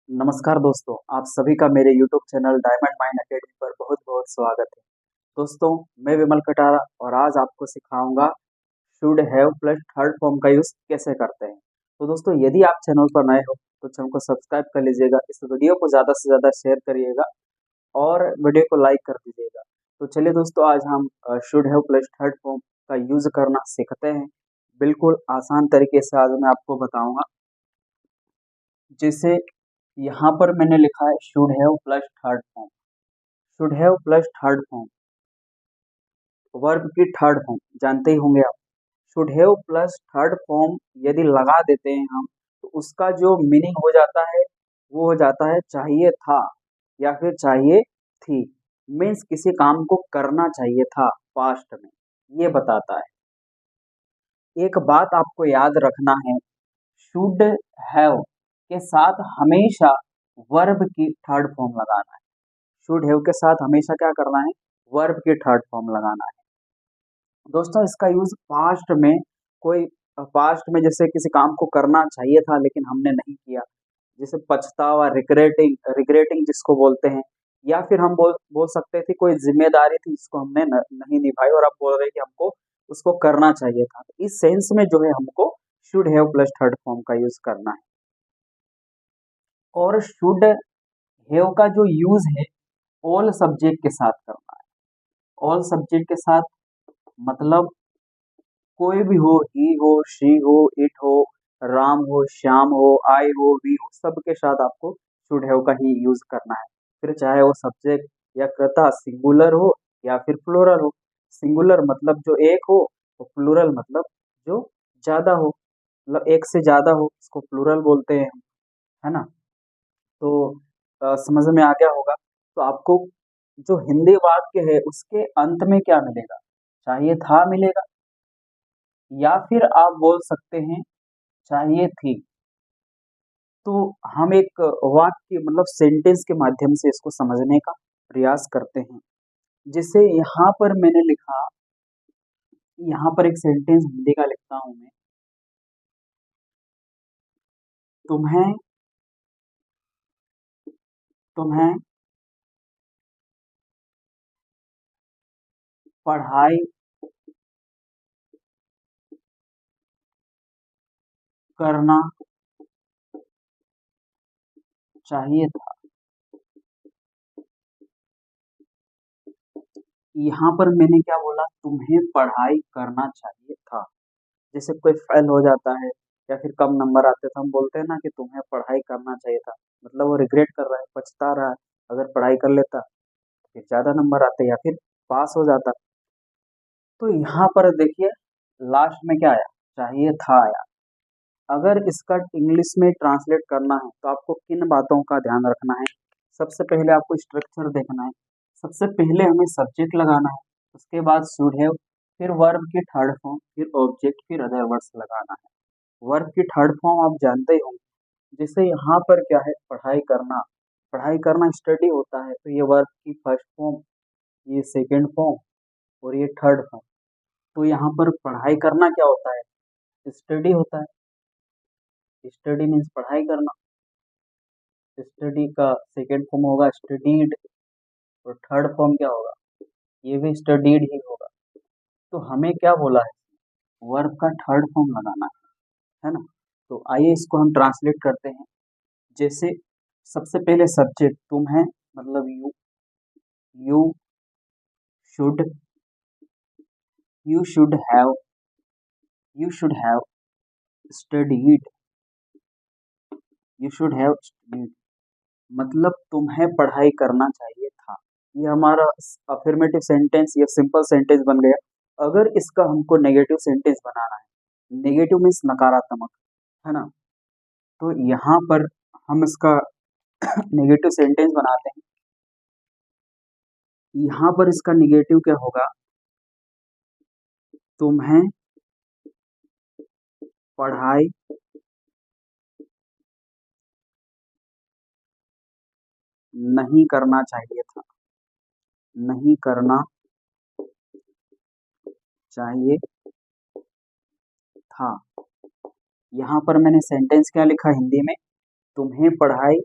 नमस्कार दोस्तों, आप सभी का मेरे YouTube channel diamond mind academy पर बहुत-बहुत स्वागत है। दोस्तों, मैं विमल कटारा और आज आपको सिखाऊंगा should have plus third form का यूज़ कैसे करते हैं। तो दोस्तों, यदि आप चैनल पर नए हो तो चैनल को सब्सक्राइब कर लीजिएगा, इस वीडियो को ज़्यादा से ज़्यादा शेयर करिएगा और वीडियो को लाइक कर दीजिएगा। तो चलिए दोस्तों, आज हम should have plus third form का यूज़ करना सीखते हैं। बिल्कुल आसान तरीके से आज मैं आपको बताऊंगा। जैसे यहाँ पर मैंने लिखा है should have plus third form. Should have plus third form verb की थर्ड फॉर्म जानते ही होंगे आप। Should have plus third form यदि लगा देते हैं हम तो उसका जो मीनिंग हो जाता है वो हो जाता है चाहिए था या फिर चाहिए थी। मीन्स किसी काम को करना चाहिए था पास्ट में, ये बताता है। एक बात आपको याद रखना है, शुड हैव के साथ हमेशा वर्ब की थर्ड फॉर्म लगाना है। शुड हैव के साथ हमेशा क्या करना है, वर्ब की थर्ड फॉर्म लगाना है। दोस्तों, इसका यूज पास्ट में कोई पास्ट में जैसे किसी काम को करना चाहिए था लेकिन हमने नहीं किया, जैसे पछतावा, रिग्रेटिंग रिग्रेटिंग जिसको बोलते हैं, या फिर हम बोल सकते थे कोई जिम्मेदारी थी जिसको हमने नहीं निभाई और अब बोल रहे हैं कि हमको उसको करना चाहिए था। तो इस सेंस में जो है हमको should have plus third form का यूज करना है। और शुड हैव का जो यूज है ऑल सब्जेक्ट के साथ करना है। ऑल सब्जेक्ट के साथ मतलब कोई भी हो, ही हो, शी हो, इट हो, राम हो, श्याम हो, आई हो, वी हो, सबके साथ आपको शुड हैव का ही यूज करना है। फिर चाहे वो सब्जेक्ट या कर्ता सिंगुलर हो या फिर प्लूरल हो। सिंगुलर मतलब जो एक हो और प्लूरल मतलब जो ज्यादा हो, मतलब एक से ज्यादा हो, इसको प्लूरल बोलते हैं, है ना। तो समझ में आ गया होगा। तो आपको जो हिंदी वाक्य है उसके अंत में क्या मिलेगा, चाहिए था मिलेगा, या फिर आप बोल सकते हैं चाहिए थी। तो हम एक वाक्य मतलब सेंटेंस के माध्यम से इसको समझने का प्रयास करते हैं। जैसे यहाँ पर मैंने लिखा, यहाँ पर एक सेंटेंस हिंदी का लिखता हूं मैं। तुम्हें तुम्हें पढ़ाई करना चाहिए था। यहाँ पर मैंने क्या बोला, तुम्हें पढ़ाई करना चाहिए था। जैसे कोई फेल हो जाता है या फिर कम नंबर आते हैं तो हम बोलते हैं ना कि तुम्हें पढ़ाई करना चाहिए था, मतलब वो रिग्रेट कर रहा है, पछता रहा है। अगर पढ़ाई कर लेता तो फिर ज्यादा नंबर आते या फिर पास हो जाता। तो यहाँ पर देखिए लास्ट में क्या आया, चाहिए था आया। अगर इसका इंग्लिश में ट्रांसलेट करना है तो आपको किन बातों का ध्यान रखना है। सबसे पहले आपको स्ट्रक्चर देखना है। सबसे पहले हमें सब्जेक्ट लगाना है, उसके बाद शुड हैव, फिर वर्ब की थर्ड फॉर्म, फिर ऑब्जेक्ट, फिर अदर वर्ड्स लगाना है। वर्ब की थर्ड फॉर्म आप जानते ही होंगे। जैसे यहाँ पर क्या है, पढ़ाई करना। पढ़ाई करना स्टडी होता है तो ये वर्ब की फर्स्ट फॉर्म, ये सेकेंड फॉर्म और ये थर्ड फॉर्म। तो यहाँ पर पढ़ाई करना क्या होता है, स्टडी होता है। स्टडी मीन्स पढ़ाई करना। स्टडी का सेकेंड फॉर्म होगा स्टडीड और थर्ड फॉर्म क्या होगा, ये भी स्टडीड ही होगा। तो हमें क्या बोला है, वर्ब का थर्ड फॉर्म लगाना है ना। तो आइए इसको हम ट्रांसलेट करते हैं। जैसे सबसे पहले सब्जेक्ट तुम है, मतलब you. You should you should have you should have studied you should have studied मतलब तुम्हें पढ़ाई करना चाहिए था। ये हमारा अफर्मेटिव सेंटेंस या सिंपल सेंटेंस बन गया। अगर इसका हमको नेगेटिव सेंटेंस बनाना है, नेगेटिव मीन्स नकारात्मक, है ना। तो यहाँ पर हम इसका नेगेटिव सेंटेंस बनाते हैं। यहाँ पर इसका नेगेटिव क्या होगा, तुम्हें पढ़ाई नहीं करना चाहिए था। नहीं करना चाहिए था। यहाँ पर मैंने सेंटेंस क्या लिखा हिंदी में, तुम्हें पढ़ाई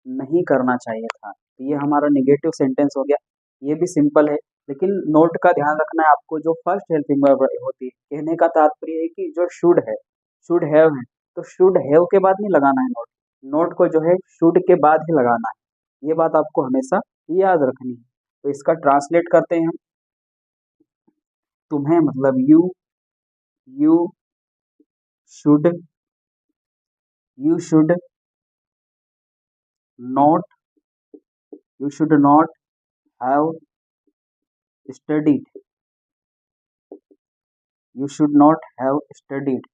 नहीं करना चाहिए था। तो ये हमारा नेगेटिव सेंटेंस हो गया। ये भी सिंपल है, लेकिन नोट का ध्यान रखना है आपको। जो फर्स्ट हेल्पिंग वर्ब होती है, कहने का तात्पर्य है कि जो शुड है, शुड हैव है, तो शुड हैव के बाद नहीं लगाना है नोट। नोट को जो है शुड के बाद ही लगाना है। ये बात आपको हमेशा याद रखनी है। तो इसका ट्रांसलेट करते हैं हम। तुम्हें मतलब you should you should not you should not have studied you should not have studied.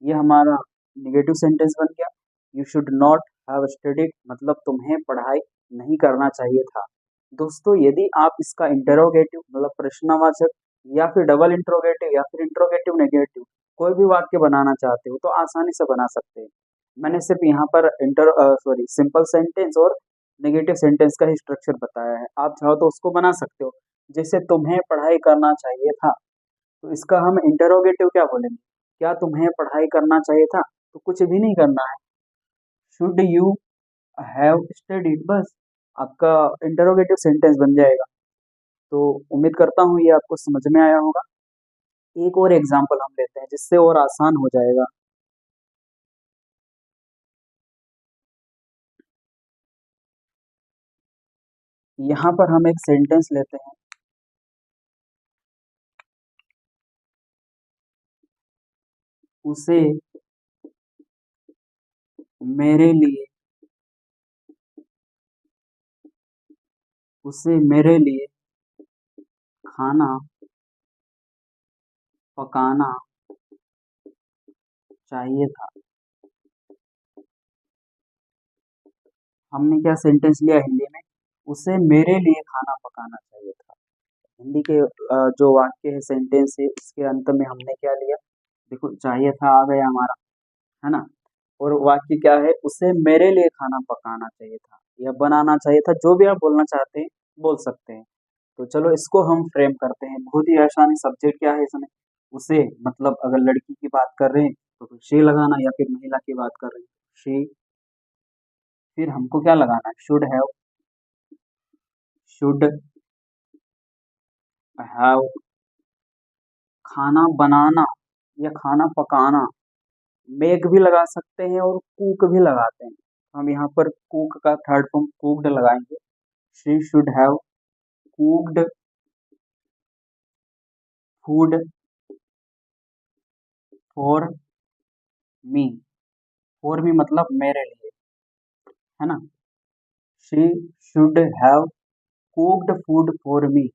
ये हमारा नेगेटिव सेंटेंस बन गया। You should not have studied मतलब तुम्हें पढ़ाई नहीं करना चाहिए था। दोस्तों, यदि आप इसका इंटरोगेटिव मतलब प्रश्नवाचक या फिर डबल इंट्रोगेटिव या फिर इंट्रोगेटिव नेगेटिव कोई भी वाक्य बनाना चाहते हो तो आसानी से बना सकते हैं। मैंने सिर्फ यहाँ पर सिंपल सेंटेंस और नेगेटिव सेंटेंस का ही स्ट्रक्चर बताया है। आप चाहो तो उसको बना सकते हो। जैसे तुम्हें पढ़ाई करना चाहिए था, तो इसका हम इंटरोगेटिव क्या बोलेंगे? क्या तुम्हें पढ़ाई करना चाहिए था? तो कुछ भी नहीं करना है। शुड यू हैव स्टडीड, बस आपका इंटरोगेटिव सेंटेंस बन जाएगा। तो उम्मीद करता हूँ ये आपको समझ में आया होगा। एक और एग्जांपल हम लेते हैं जिससे और आसान हो जाएगा। यहाँ पर हम एक सेंटेंस लेते हैं। उसे मेरे लिए उसे मेरे लिए खाना पकाना चाहिए था। हमने क्या सेंटेंस लिया हिंदी में? उसे मेरे लिए खाना पकाना चाहिए था। हिंदी के जो वाक्य है, सेंटेंस है, इसके अंत में हमने क्या लिया? देखो, चाहिए था आ गया हमारा, है ना। और वाक्य क्या है? उसे मेरे लिए खाना पकाना चाहिए था या बनाना चाहिए था। जो भी आप बोलना चाहते हैं बोल सकते हैं। तो चलो इसको हम फ्रेम करते हैं बहुत ही आसानी। सब्जेक्ट क्या है इसमें? उसे मतलब अगर लड़की की बात कर रहे हैं तो शी लगाना, या फिर महिला की बात कर रहे हैं शी। फिर हमको क्या लगाना है? Should have. खाना बनाना या खाना पकाना, मेक भी लगा सकते हैं और कुक भी लगाते हैं। हम यहाँ पर कुक का थर्ड फॉर्म कुक्ड लगाएंगे। She should have cooked food for me. For me मतलब मेरे लिए, है ना। She should have cooked food for me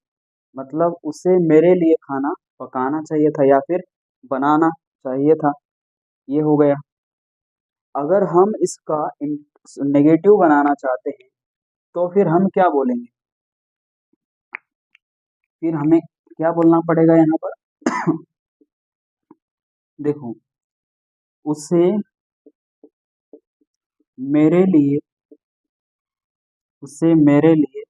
मतलब उसे मेरे लिए खाना पकाना चाहिए था या फिर बनाना चाहिए था। ये हो गया। अगर हम इसका नेगेटिव बनाना चाहते हैं तो फिर हम क्या बोलेंगे? फिर हमें क्या बोलना पड़ेगा यहाँ पर? देखो, उसे मेरे लिए उसे मेरे लिए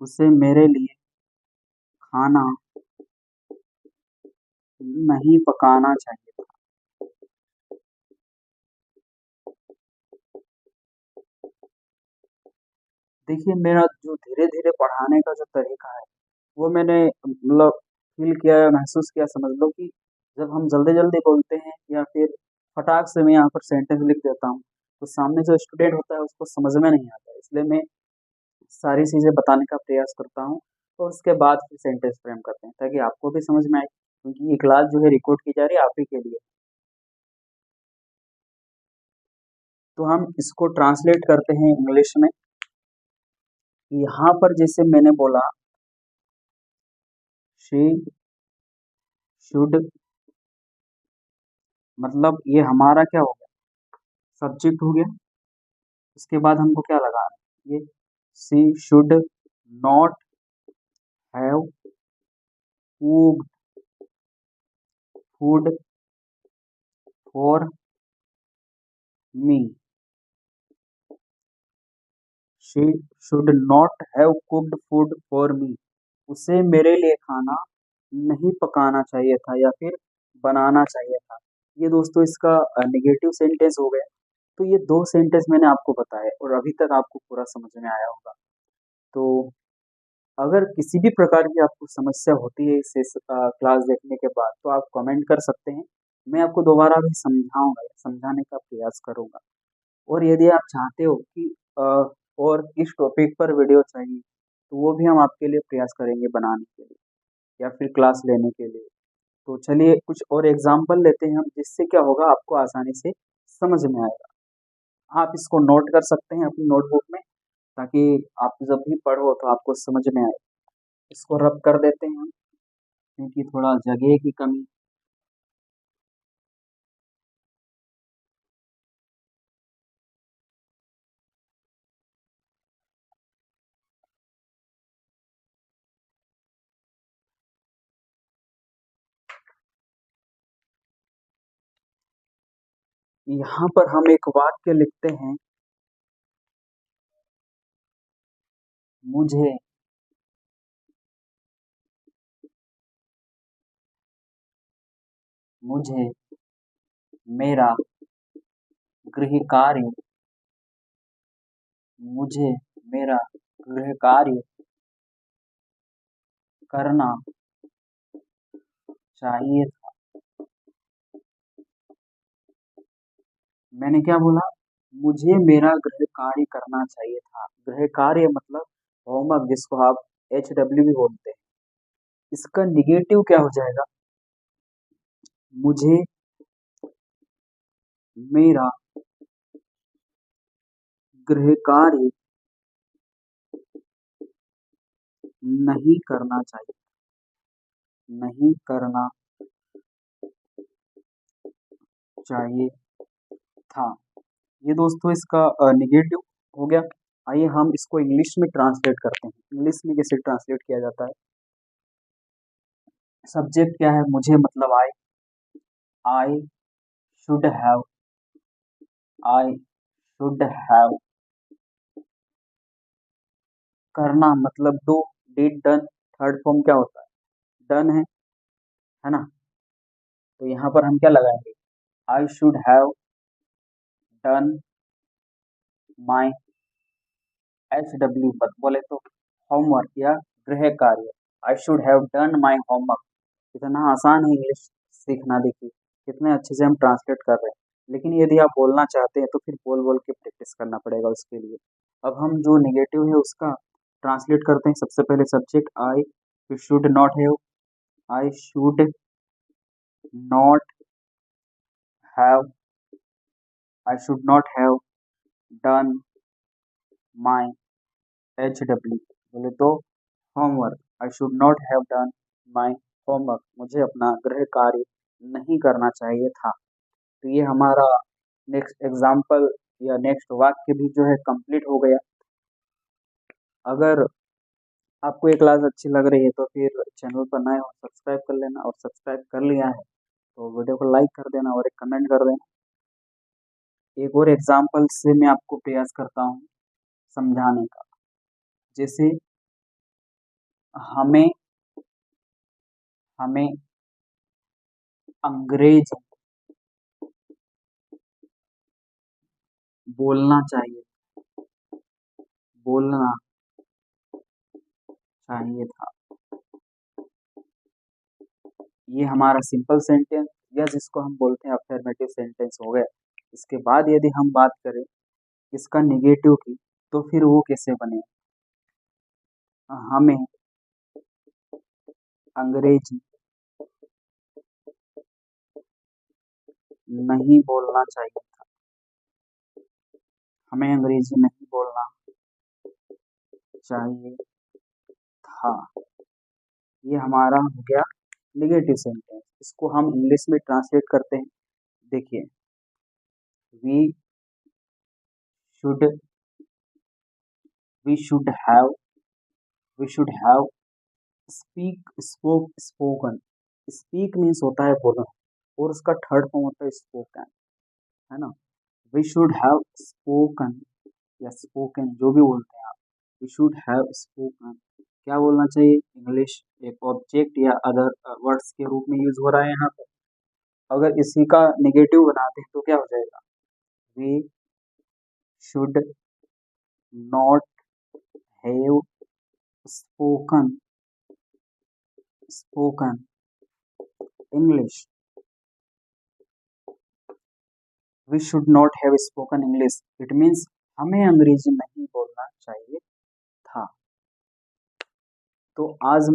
उसे मेरे लिए खाना नहीं पकाना चाहिए। देखिए, मेरा जो धीरे धीरे पढ़ाने का जो तरीका है वो मैंने मतलब फील किया या महसूस किया, समझ लो कि जब हम जल्दी जल्दी बोलते हैं या फिर फटाक से मैं यहाँ पर सेंटेंस लिख देता हूँ तो सामने जो स्टूडेंट होता है उसको समझ में नहीं आता। इसलिए मैं सारी चीज़ें बताने का प्रयास करता हूँ और उसके बाद फिर सेंटेंस फ्रेम करते हैं ताकि आपको भी समझ में आए, क्योंकि ये क्लास जो है रिकॉर्ड की जा रही है आप ही के लिए। तो हम इसको ट्रांसलेट करते हैं इंग्लिश में। यहाँ पर जैसे मैंने बोला, शी शुड मतलब ये हमारा क्या हो गया? सब्जेक्ट हो गया। उसके बाद हमको क्या लगाना है? ये she should not have cooked food for me. She should not have cooked food for me उसे मेरे लिए खाना नहीं पकाना चाहिए था या फिर बनाना चाहिए था। ये दोस्तों इसका नेगेटिव सेंटेंस हो गया। तो ये 2 सेंटेंस मैंने आपको बताए और अभी तक आपको पूरा समझ में आया होगा। तो अगर किसी भी प्रकार की आपको समस्या होती है इस क्लास देखने के बाद, तो आप कमेंट कर सकते हैं। मैं आपको दोबारा भी समझाऊँगा, समझाने का प्रयास करूँगा। और यदि आप चाहते हो कि और किस टॉपिक पर वीडियो चाहिए, तो वो भी हम आपके लिए प्रयास करेंगे बनाने के लिए या फिर क्लास लेने के लिए। तो चलिए कुछ और एग्ज़ाम्पल लेते हैं हम, जिससे क्या होगा आपको आसानी से समझ में आएगा। आप इसको नोट कर सकते हैं अपनी नोटबुक में, ताकि आप जब भी पढ़ो तो आपको समझ में आए। इसको रब कर देते हैं हम, क्योंकि थोड़ा जगह की कमी। यहाँ पर हम एक वाक्य लिखते हैं, मुझे मुझे मेरा गृह कार्य मुझे मेरा गृह कार्य करना चाहिए था। मैंने क्या बोला? मुझे मेरा गृह कार्य करना चाहिए था। गृह कार्य मतलब होमवर्क, जिसको आप HW भी बोलते हैं। इसका निगेटिव क्या हो जाएगा? मुझे मेरा गृह कार्य नहीं करना चाहिए, नहीं करना चाहिए था। ये दोस्तों इसका निगेटिव हो गया। आइए हम इसको इंग्लिश में ट्रांसलेट करते हैं। इंग्लिश में कैसे ट्रांसलेट किया जाता है? सब्जेक्ट क्या है? मुझे मतलब I should have I should have करना मतलब do, did, done. Third form क्या होता है? डन है ना? तो यहाँ पर हम क्या लगाएंगे? I should have done my HW मत बोले तो होमवर्क या गृह कार्य। I should have done my homework. कितना आसान है इंग्लिश सीखना, देखिए कितने अच्छे से हम ट्रांसलेट कर रहे हैं। लेकिन यदि आप बोलना चाहते हैं तो फिर बोल बोल के प्रैक्टिस करना पड़ेगा उसके लिए। अब हम जो नेगेटिव है उसका ट्रांसलेट करते हैं। सबसे पहले सब्जेक्ट आई, फिर should not have, I should not have I should not have done my HW बोले तो homework. I should not have done my homework, मुझे अपना गृह कार्य नहीं करना चाहिए था। तो ये हमारा नेक्स्ट एग्जाम्पल या नेक्स्ट वाक्य भी जो है कंप्लीट हो गया। अगर आपको ये क्लास अच्छी लग रही है तो फिर चैनल पर नए हो सब्सक्राइब कर लेना, और सब्सक्राइब कर लिया है तो वीडियो को लाइक कर देना और एक कमेंट कर देना। एक और एग्जाम्पल से मैं आपको प्रयास करता हूँ समझाने का। जैसे हमें हमें अंग्रेज बोलना चाहिए बोलना चाहिए था। ये हमारा सिंपल सेंटेंस या जिसको हम बोलते हैं अफर्मेटिव सेंटेंस हो गया। इसके बाद यदि हम बात करें इसका निगेटिव की, तो फिर वो कैसे बने? हमें अंग्रेजी नहीं बोलना चाहिए था। हमें अंग्रेजी नहीं बोलना चाहिए था। ये हमारा हो गया निगेटिव सेंटेंस। इसको हम इंग्लिश में ट्रांसलेट करते हैं। देखिए, we should we should have we should have speak spoke spoken. Speak means होता है बोलना, और उसका थर्ड फॉर्म होता है स्पोकन, है ना? वी शुड हैव स्पोकन या स्पोकन, जो भी बोलते हैं आप। वी शुड हैव स्पोकन, क्या बोलना चाहिए? इंग्लिश एक ऑब्जेक्ट या अदर वर्ड्स के रूप में यूज हो रहा है यहाँ पर। अगर इसी का नेगेटिव बनाते हैं तो क्या हो जाएगा? We should not have spoken spoken English. We should not have spoken English, it means हमें अंग्रेजी नहीं बोलना चाहिए था। तो आज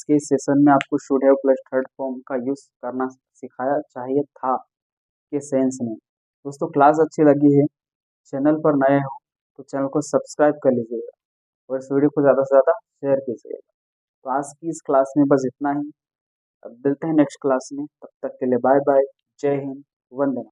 के इस सेशन में आपको should have plus third form का यूज करना सिखाया, चाहिए था के सेंस में। दोस्तों क्लास अच्छी लगी है, चैनल पर नए हो तो चैनल को सब्सक्राइब कर लीजिएगा और इस वीडियो को ज़्यादा से ज़्यादा शेयर कीजिएगा। तो आज की इस क्लास में बस इतना ही। अब मिलते हैं नेक्स्ट क्लास में, तब तक के लिए बाय बाय, जय हिंद, वंदना।